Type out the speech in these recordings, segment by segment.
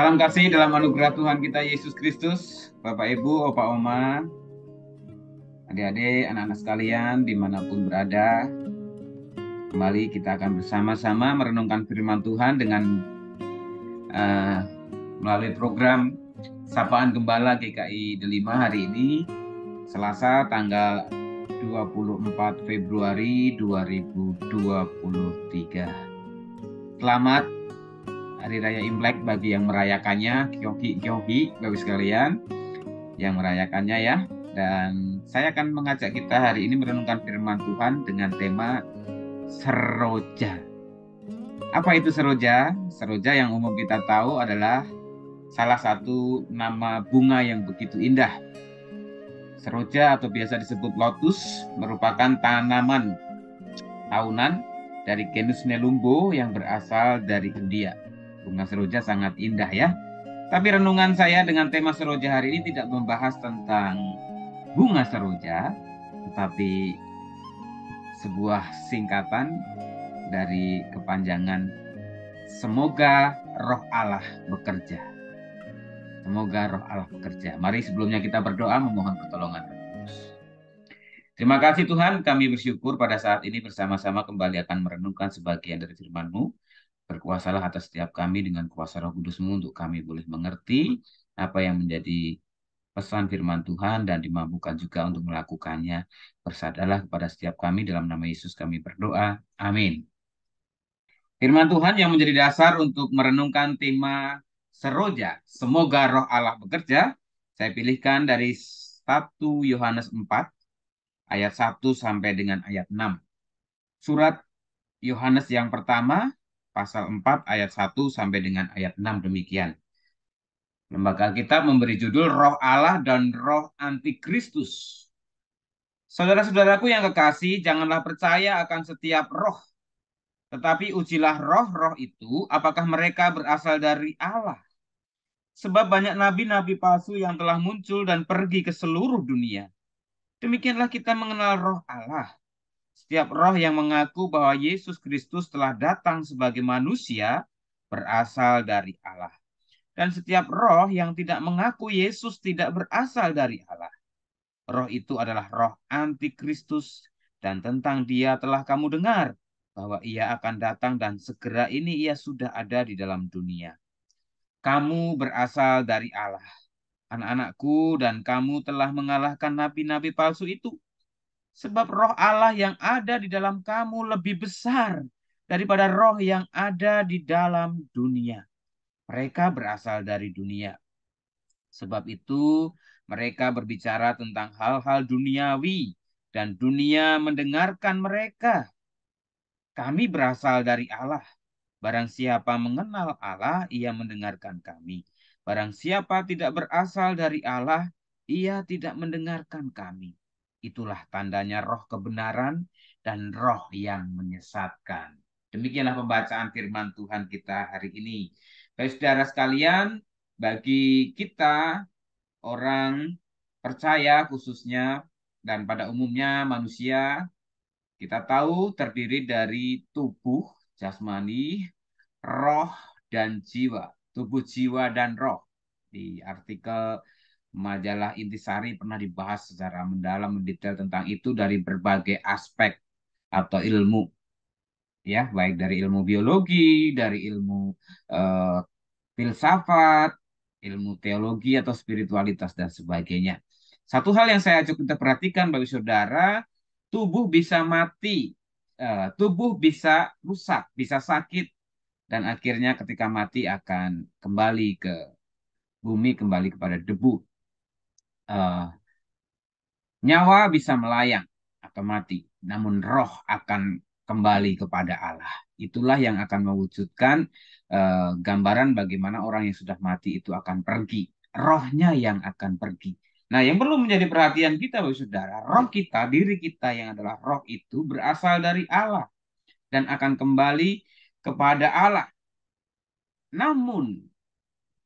Salam kasih dalam anugerah Tuhan kita Yesus Kristus, Bapak Ibu, Opa Oma, adik-adik, anak-anak sekalian, dimanapun berada. Kembali kita akan bersama-sama merenungkan firman Tuhan dengan melalui program Sapaan Gembala GKI Delima hari ini, Selasa tanggal 24 Februari 2023. Selamat Hari Raya Imlek bagi yang merayakannya, kyohi, Bapak sekalian, yang merayakannya ya. Dan saya akan mengajak kita hari ini merenungkan firman Tuhan dengan tema seroja. Apa itu seroja? Seroja yang umum kita tahu adalah salah satu nama bunga yang begitu indah. Seroja atau biasa disebut lotus merupakan tanaman tahunan dari genus Nelumbo yang berasal dari India. Bunga seroja sangat indah ya. Tapi renungan saya dengan tema seroja hari ini tidak membahas tentang bunga seroja, tetapi sebuah singkatan dari kepanjangan semoga roh Allah bekerja. Semoga roh Allah bekerja. Mari sebelumnya kita berdoa memohon pertolongan. Terima kasih Tuhan, kami bersyukur pada saat ini bersama-sama kembali akan merenungkan sebagian dari firman-Mu. Berkuasalah atas setiap kami dengan kuasa Roh Kudus-Mu untuk kami boleh mengerti apa yang menjadi pesan firman Tuhan dan dimampukan juga untuk melakukannya. Bersadarlah kepada setiap kami dalam nama Yesus kami berdoa. Amin. Firman Tuhan yang menjadi dasar untuk merenungkan tema seroja, semoga roh Allah bekerja, saya pilihkan dari 1 Yohanes 4 ayat 1 sampai dengan ayat 6. Surat Yohanes yang pertama pasal 4 ayat 1 sampai dengan ayat 6 demikian. Lembaga Alkitab memberi judul Roh Allah dan Roh Antikristus. Saudara-saudaraku yang kekasih, janganlah percaya akan setiap roh, tetapi ujilah roh-roh itu apakah mereka berasal dari Allah. Sebab banyak nabi-nabi palsu yang telah muncul dan pergi ke seluruh dunia. Demikianlah kita mengenal roh Allah. Setiap roh yang mengaku bahwa Yesus Kristus telah datang sebagai manusia berasal dari Allah. Dan setiap roh yang tidak mengaku Yesus tidak berasal dari Allah. Roh itu adalah roh antikristus dan tentang dia telah kamu dengar bahwa ia akan datang dan segera ini ia sudah ada di dalam dunia. Kamu berasal dari Allah, anak-anakku, dan kamu telah mengalahkan nabi-nabi palsu itu. Sebab roh Allah yang ada di dalam kamu lebih besar daripada roh yang ada di dalam dunia. Mereka berasal dari dunia. Sebab itu mereka berbicara tentang hal-hal duniawi dan dunia mendengarkan mereka. Kami berasal dari Allah. Barang siapa mengenal Allah, ia mendengarkan kami. Barang siapa tidak berasal dari Allah, ia tidak mendengarkan kami. Itulah tandanya roh kebenaran dan roh yang menyesatkan. Demikianlah pembacaan firman Tuhan kita hari ini. Baik saudara sekalian, bagi kita orang percaya khususnya dan pada umumnya manusia, kita tahu terdiri dari tubuh, jasmani, roh, dan jiwa. Tubuh, jiwa, dan roh. Di artikel majalah Intisari pernah dibahas secara mendalam, mendetail tentang itu dari berbagai aspek atau ilmu. Ya, baik dari ilmu biologi, dari ilmu eh, filsafat, ilmu teologi atau spiritualitas dan sebagainya. Satu hal yang saya ajak kita perhatikan bagi saudara, tubuh bisa mati, tubuh bisa rusak, bisa sakit, dan akhirnya ketika mati akan kembali ke bumi, kembali kepada debu. Nyawa bisa melayang atau mati, namun roh akan kembali kepada Allah. Itulah yang akan mewujudkan gambaran bagaimana orang yang sudah mati itu akan pergi. Rohnya yang akan pergi. Nah, yang perlu menjadi perhatian kita, Bapak Saudara, roh kita, diri kita yang adalah roh itu berasal dari Allah dan akan kembali kepada Allah. Namun,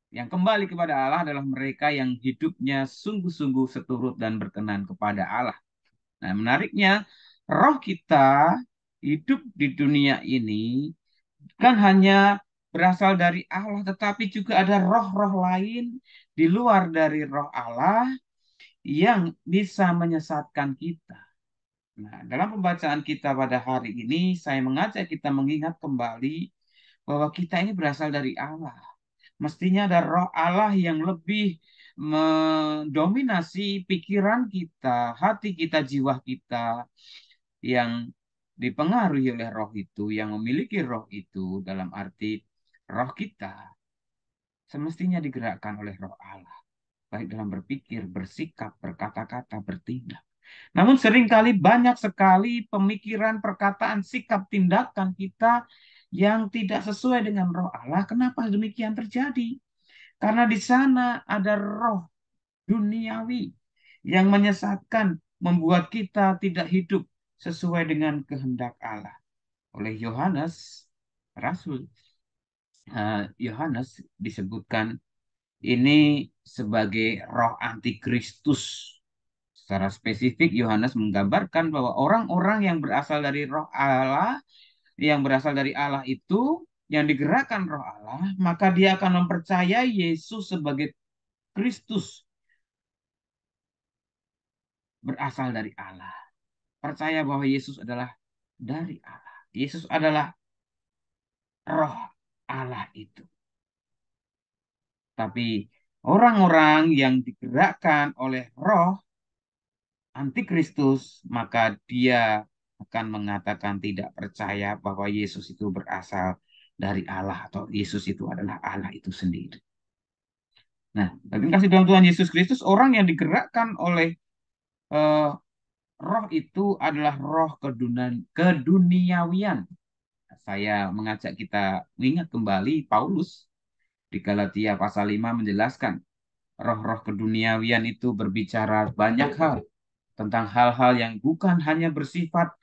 yang kembali kepada Allah adalah mereka yang hidupnya sungguh-sungguh seturut dan berkenan kepada Allah. Nah, menariknya, roh kita hidup di dunia ini kan hanya berasal dari Allah, tetapi juga ada roh-roh lain di luar dari roh Allah yang bisa menyesatkan kita. Nah, dalam pembacaan kita pada hari ini, saya mengajak kita mengingat kembali bahwa kita ini berasal dari Allah. Mestinya ada roh Allah yang lebih mendominasi pikiran kita, hati kita, jiwa kita, yang dipengaruhi oleh roh itu, yang memiliki roh itu dalam arti roh kita, semestinya digerakkan oleh roh Allah, baik dalam berpikir, bersikap, berkata-kata, bertindak. Namun seringkali banyak sekali pemikiran, perkataan, sikap, tindakan kita yang tidak sesuai dengan roh Allah. Kenapa demikian terjadi? Karena di sana ada roh duniawi yang menyesatkan, membuat kita tidak hidup sesuai dengan kehendak Allah. Oleh Yohanes, Rasul Yohanes disebutkan ini sebagai roh antikristus. Secara spesifik Yohanes menggambarkan bahwa orang-orang yang berasal dari roh Allah, yang berasal dari Allah itu, yang digerakkan roh Allah, maka dia akan mempercayai Yesus sebagai Kristus, berasal dari Allah. Percaya bahwa Yesus adalah dari Allah. Yesus adalah roh Allah itu. Tapi orang-orang yang digerakkan oleh roh antikristus, maka dia akan mengatakan tidak percaya bahwa Yesus itu berasal dari Allah atau Yesus itu adalah Allah itu sendiri. Nah, tapi kasih dalam Tuhan Yesus Kristus, orang yang digerakkan oleh eh, roh itu adalah roh keduniawian. Saya mengajak kita mengingat kembali Paulus di Galatia pasal 5 menjelaskan roh-roh keduniawian itu berbicara banyak hal tentang hal-hal yang bukan hanya bersifat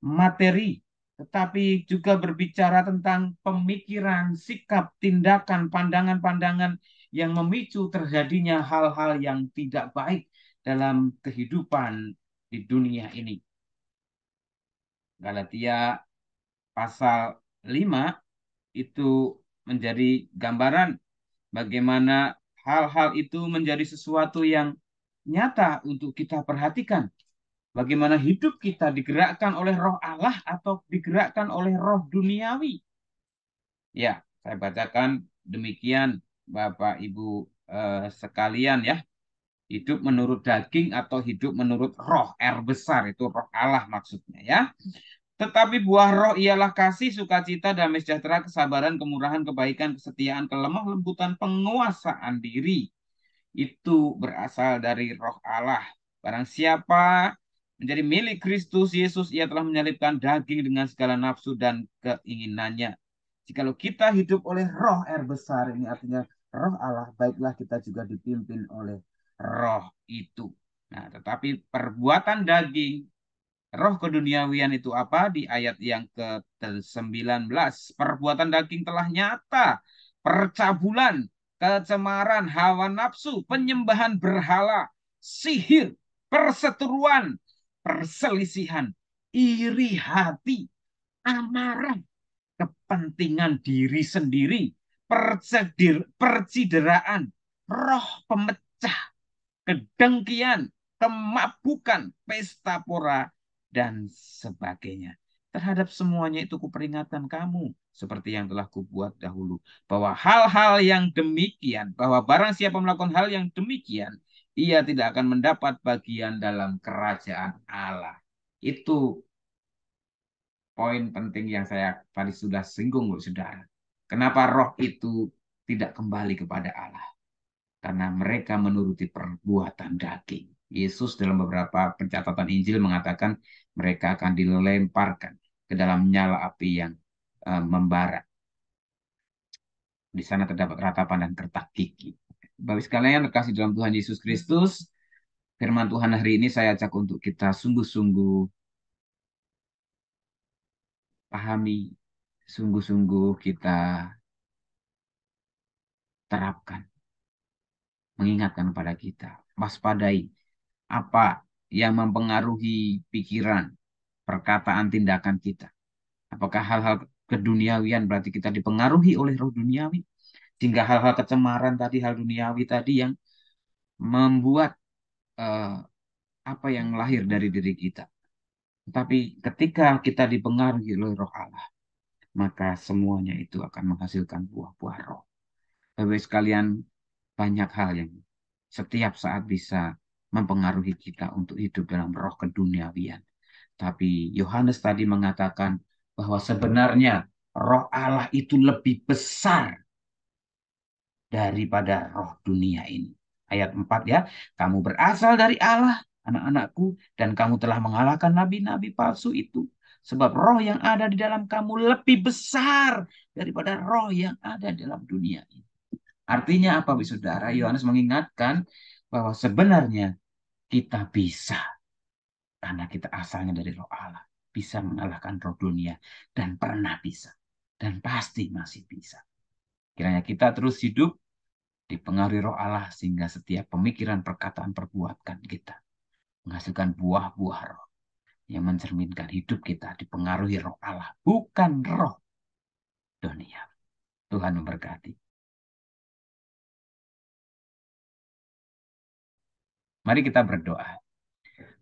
materi, tetapi juga berbicara tentang pemikiran, sikap, tindakan, pandangan-pandangan yang memicu terjadinya hal-hal yang tidak baik dalam kehidupan di dunia ini. Galatia pasal 5 itu menjadi gambaran bagaimana hal-hal itu menjadi sesuatu yang nyata untuk kita perhatikan. Bagaimana hidup kita digerakkan oleh roh Allah atau digerakkan oleh roh duniawi. Ya, saya bacakan demikian Bapak Ibu sekalian ya. Hidup menurut daging atau hidup menurut roh, R besar, itu roh Allah maksudnya ya. Tetapi buah roh ialah kasih, sukacita, damai sejahtera, kesabaran, kemurahan, kebaikan, kesetiaan, kelemah lembutan, penguasaan diri. Itu berasal dari roh Allah. Barang siapa menjadi milik Kristus Yesus, ia telah menyalibkan daging dengan segala nafsu dan keinginannya. Jikalau kita hidup oleh roh R besar, ini artinya roh Allah, baiklah kita juga dipimpin oleh roh itu. Nah, tetapi perbuatan daging, roh keduniawian itu apa? Di ayat yang ke-19. Perbuatan daging telah nyata. Percabulan, kecemaran, hawa nafsu, penyembahan berhala, sihir, perseteruan, perselisihan, iri hati, amarah, kepentingan diri sendiri, percideraan, roh pemecah, kedengkian, kemabukan, pesta pora, dan sebagainya. Terhadap semuanya itu kuperingatkan kamu, seperti yang telah kubuat dahulu, bahwa hal-hal yang demikian, bahwa barang siapa melakukan hal yang demikian, ia tidak akan mendapat bagian dalam kerajaan Allah. Itu poin penting yang saya tadi sudah singgung, saudara. Kenapa roh itu tidak kembali kepada Allah? Karena mereka menuruti perbuatan daging. Yesus dalam beberapa pencatatan Injil mengatakan mereka akan dilemparkan ke dalam nyala api yang membara. Di sana terdapat ratapan dan kertak gigi. Bapak sekalian, terkasih dalam Tuhan Yesus Kristus, firman Tuhan hari ini saya ajak untuk kita sungguh-sungguh pahami, sungguh-sungguh kita terapkan, mengingatkan kepada kita, waspadai apa yang mempengaruhi pikiran, perkataan, tindakan kita. Apakah hal-hal keduniawian, berarti kita dipengaruhi oleh roh duniawi. Sehingga hal-hal kecemaran tadi, hal duniawi tadi yang membuat eh, apa yang lahir dari diri kita. Tapi ketika kita dipengaruhi oleh roh Allah, maka semuanya itu akan menghasilkan buah-buah roh. Bapak sekalian, banyak hal yang setiap saat bisa mempengaruhi kita untuk hidup dalam roh keduniawian. Tapi Yohanes tadi mengatakan bahwa sebenarnya roh Allah itu lebih besar daripada roh dunia ini. Ayat 4 ya, kamu berasal dari Allah, anak-anakku, dan kamu telah mengalahkan nabi-nabi palsu itu. Sebab roh yang ada di dalam kamu lebih besar daripada roh yang ada dalam dunia ini. Artinya apa, saudara? Yohanes mengingatkan bahwa sebenarnya kita bisa, karena kita asalnya dari roh Allah, bisa mengalahkan roh dunia, dan pernah bisa, dan pasti masih bisa. Kiranya kita terus hidup dipengaruhi roh Allah sehingga setiap pemikiran, perkataan, perbuatan kita menghasilkan buah-buah roh yang mencerminkan hidup kita dipengaruhi roh Allah, bukan roh dunia. Tuhan memberkati. Mari kita berdoa.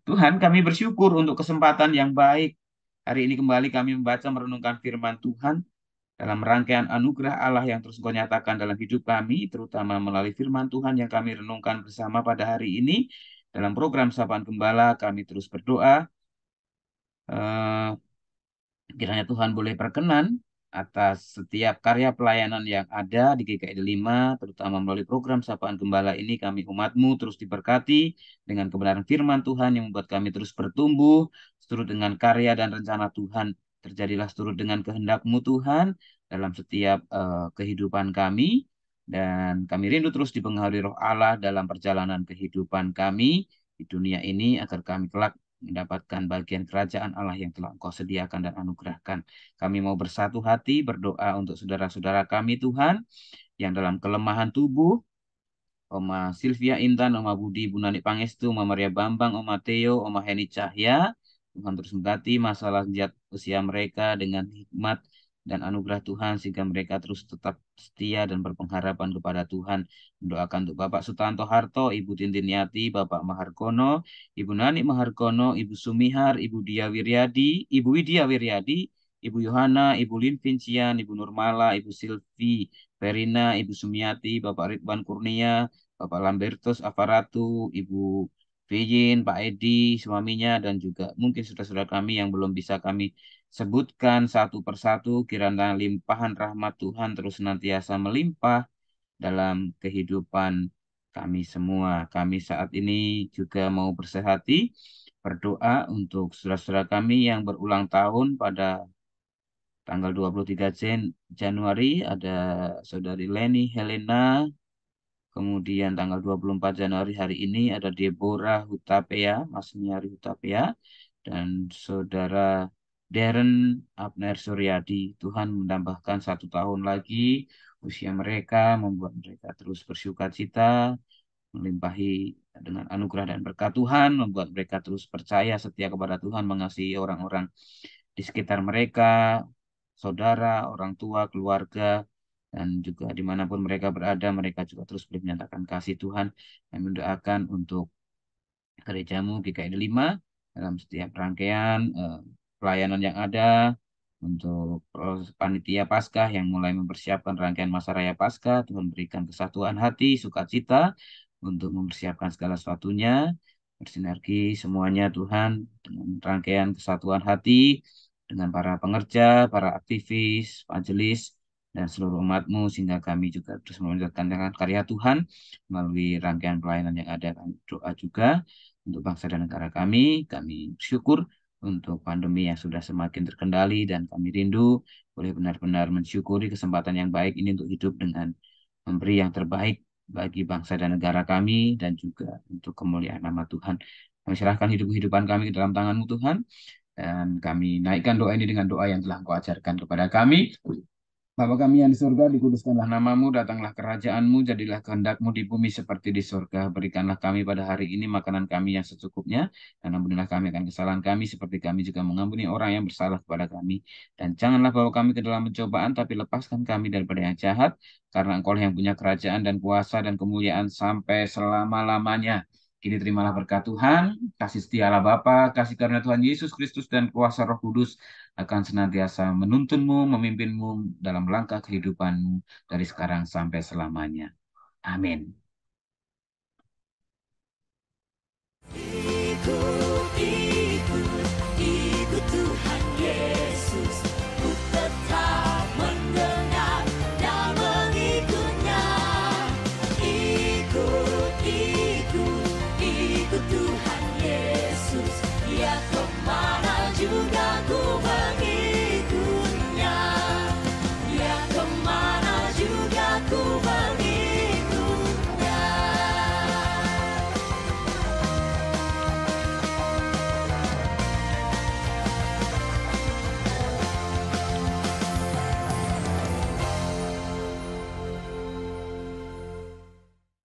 Tuhan, kami bersyukur untuk kesempatan yang baik. Hari ini kembali kami membaca merenungkan firman Tuhan dalam rangkaian anugerah Allah yang terus Engkau nyatakan dalam hidup kami, terutama melalui firman Tuhan yang kami renungkan bersama pada hari ini. Dalam program Sapaan Gembala, kami terus berdoa. Eh, Kiranya Tuhan boleh berkenan atas setiap karya pelayanan yang ada di GKI 5, terutama melalui program Sapaan Gembala ini, kami umat-Mu terus diberkati dengan kebenaran firman Tuhan yang membuat kami terus bertumbuh, seturut dengan karya dan rencana Tuhan. Terjadilah seturut dengan kehendak-Mu Tuhan dalam setiap kehidupan kami, dan kami rindu terus dipengaruhi roh Allah dalam perjalanan kehidupan kami di dunia ini, agar kami kelak mendapatkan bagian kerajaan Allah yang telah Engkau sediakan dan anugerahkan. Kami mau bersatu hati berdoa untuk saudara-saudara kami Tuhan yang dalam kelemahan tubuh, Oma Sylvia Intan, Oma Budi, Bu Nani Pangestu, Oma Maria Bambang, Oma Theo, Oma Heni Cahya. Tuhan terus memberkati masalah usia mereka dengan hikmat dan anugerah Tuhan sehingga mereka terus tetap setia dan berpengharapan kepada Tuhan. Mendoakan untuk Bapak Sutanto Harto, Ibu Tintin Yati, Bapak Maharkono, Ibu Nani Maharkono, Ibu Sumihar, Ibu Dia Wiryadi, Ibu Widya Wiryadi, Ibu Yohana, Ibu Lin Vincian, Ibu Nurmala, Ibu Silvi, Verina, Ibu Sumiati, Bapak Ridwan Kurnia, Bapak Lambertus Afaratu, Ibu Vijin, Pak Edi, suaminya, dan juga mungkin saudara-saudara kami yang belum bisa kami sebutkan satu persatu. Kiranya limpahan rahmat Tuhan terus senantiasa melimpah dalam kehidupan kami semua. Kami saat ini juga mau bersehati, berdoa untuk saudara-saudara kami yang berulang tahun pada tanggal 23 Januari, ada Saudari Leni Helena. Kemudian tanggal 24 Januari hari ini ada Deborah Hutapea, Mas Niari Hutapea, dan Saudara Darren Abner Suryadi. Tuhan menambahkan 1 tahun lagi usia mereka, membuat mereka terus bersuka cita, melimpahi dengan anugerah dan berkat Tuhan, membuat mereka terus percaya setia kepada Tuhan, mengasihi orang-orang di sekitar mereka, saudara, orang tua, keluarga, dan juga dimanapun mereka berada, mereka juga terus boleh menyatakan kasih Tuhan. Kami mendoakan untuk gerejamu GKI 5 dalam setiap rangkaian pelayanan yang ada, untuk panitia Paskah yang mulai mempersiapkan rangkaian masa raya Paskah. Tuhan berikan kesatuan hati, sukacita untuk mempersiapkan segala sesuatunya, bersinergi semuanya Tuhan dengan rangkaian kesatuan hati dengan para pengerja, para aktivis, majelis, dan seluruh umatmu, sehingga kami juga terus melanjutkan dengan karya Tuhan melalui rangkaian pelayanan yang ada. Kami doa juga untuk bangsa dan negara kami. Kami bersyukur untuk pandemi yang sudah semakin terkendali, dan kami rindu boleh benar-benar mensyukuri kesempatan yang baik ini untuk hidup dengan memberi yang terbaik bagi bangsa dan negara kami, dan juga untuk kemuliaan nama Tuhan. Kami serahkan hidup-kehidupan kami ke dalam tangan-Mu Tuhan, dan kami naikkan doa ini dengan doa yang telah Engkau ajarkan kepada kami. Bapa kami yang di surga, dikuduskanlah. Namamu, datanglah kerajaanmu, jadilah kehendakmu di bumi seperti di surga. Berikanlah kami pada hari ini makanan kami yang secukupnya, dan ampunilah kami akan kesalahan kami, seperti kami juga mengampuni orang yang bersalah kepada kami. Dan janganlah bawa kami ke dalam pencobaan, tapi lepaskan kami daripada yang jahat, karena Engkau yang punya kerajaan dan kuasa dan kemuliaan sampai selama-lamanya. Kini terimalah berkat Tuhan, kasih setia Allah Bapa, kasih karunia Tuhan Yesus Kristus, dan kuasa Roh Kudus akan senantiasa menuntunmu, memimpinmu dalam langkah kehidupanmu dari sekarang sampai selamanya. Amin.